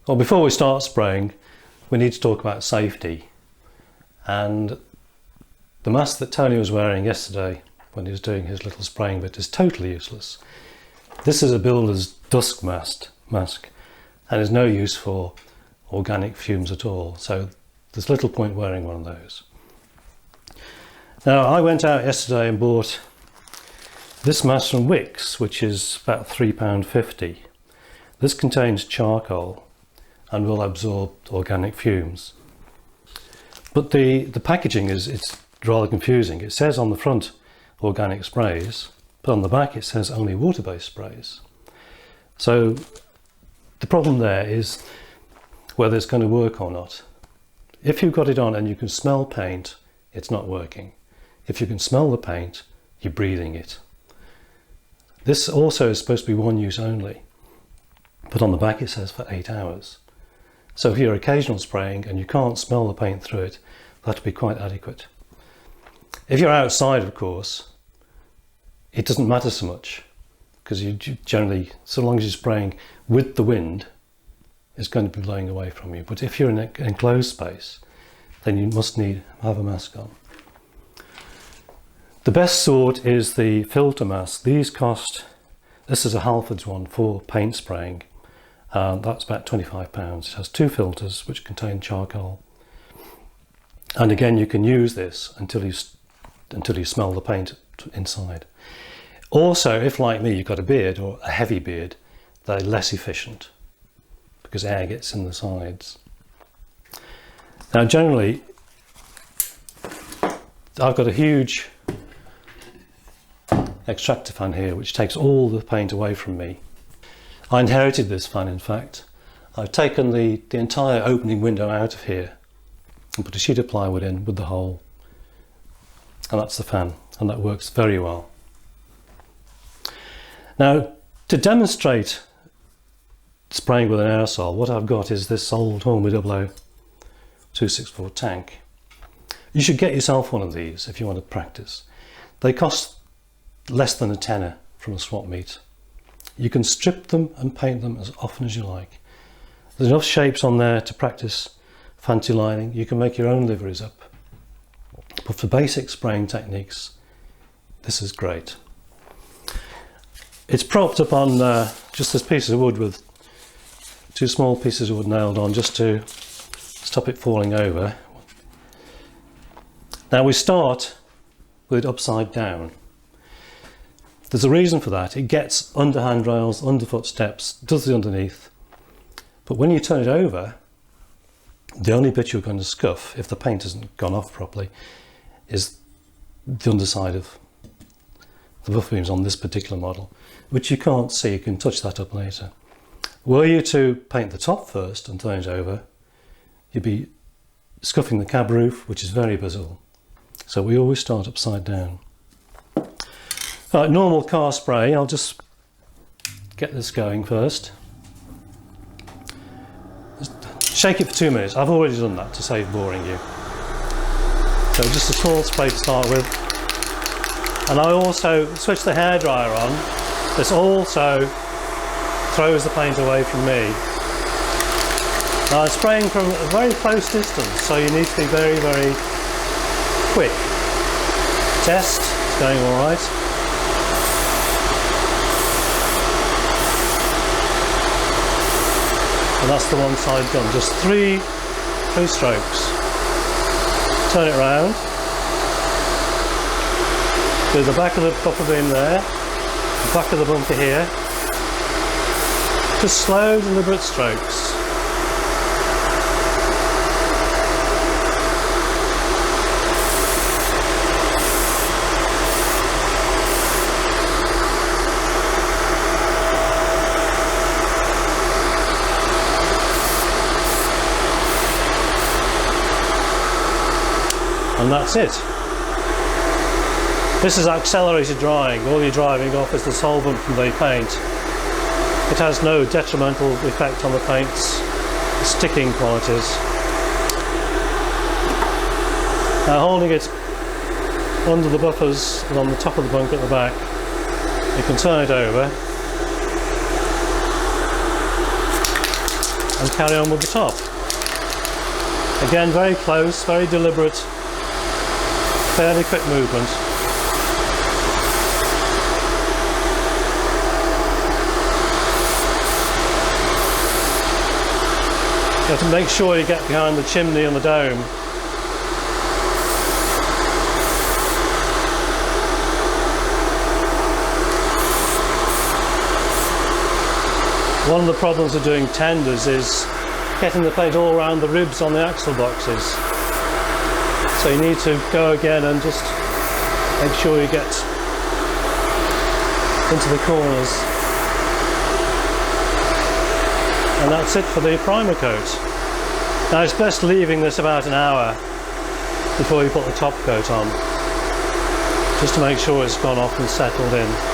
Well, before we start spraying, we need to talk about safety. And the mask that Tony was wearing yesterday when he was doing his little spraying bit is totally useless. This is a builder's dust mask and is no use for organic fumes at all. So there's little point wearing one of those. Now, I went out yesterday and bought this mask from Wicks, which is about £3.50. This contains charcoal and will absorb organic fumes. But the packaging it's rather confusing. It says on the front organic sprays, but on the back it says only water-based sprays. So the problem there is whether it's going to work or not. If you've got it on and you can smell paint, it's not working. If you can smell the paint, you're breathing it. This also is supposed to be one use only, but on the back it says for 8 hours. So if you're occasional spraying and you can't smell the paint through it, that'll be quite adequate. If you're outside, of course, it doesn't matter so much, because you generally, so long as you're spraying with the wind, it's going to be blowing away from you. But if you're in an enclosed space, then you must have a mask on. The best sort is the filter mask. These cost, this is a Halford's one for paint spraying. That's about £25. It has 2 filters which contain charcoal. And again, you can use this until you smell the paint inside. Also, if like me, you've got a beard or a heavy beard, they're less efficient because air gets in the sides. Now, generally, I've got a huge extractor fan here which takes all the paint away from me. I inherited this fan, in fact. I've taken the entire opening window out of here and put a sheet of plywood in with the hole, and that's the fan, and that works very well. Now, to demonstrate spraying with an aerosol, what I've got is this old Hornby 264 tank. You should get yourself one of these if you want to practice. They cost less than a tenner from a swap meet. You can strip them and paint them as often as you like. There's enough shapes on there to practice fancy lining. You can make your own liveries up. But for basic spraying techniques, this is great. It's propped up on just this piece of wood with 2 small pieces of wood nailed on just to stop it falling over. Now we start with it upside down. There's a reason for that. It gets under handrails, under footsteps, does the underneath. But when you turn it over, the only bit you're going to scuff, if the paint hasn't gone off properly, is the underside of the buffer beams on this particular model, which you can't see. You can touch that up later. Were you to paint the top first and turn it over, you'd be scuffing the cab roof, which is very visible. So we always start upside down. Right, normal car spray, I'll just get this going first. Just shake it for 2 minutes. I've already done that to save boring you. So just a small spray to start with. And I also switch the hairdryer on. This also throws the paint away from me. Now I'm spraying from a very close distance, so you need to be very, very quick. Test, it's going all right. And that's the one side done. Just three strokes. Turn it round. Do the back of the buffer beam there, the back of the bumper here. Just slow, deliberate strokes. And that's it. This is accelerated drying. All you're driving off is the solvent from the paint. It has no detrimental effect on the paint's sticking qualities. Now, holding it under the buffers and on the top of the bunker at the back, you can turn it over and carry on with the top. Again, very close, very deliberate, fairly quick movement. You have to make sure you get behind the chimney and the dome. One of the problems of doing tenders is getting the plate all around the ribs on the axle boxes. So you need to go again and just make sure you get into the corners. And that's it for the primer coat. Now it's best leaving this about an hour before you put the top coat on, just to make sure it's gone off and settled in.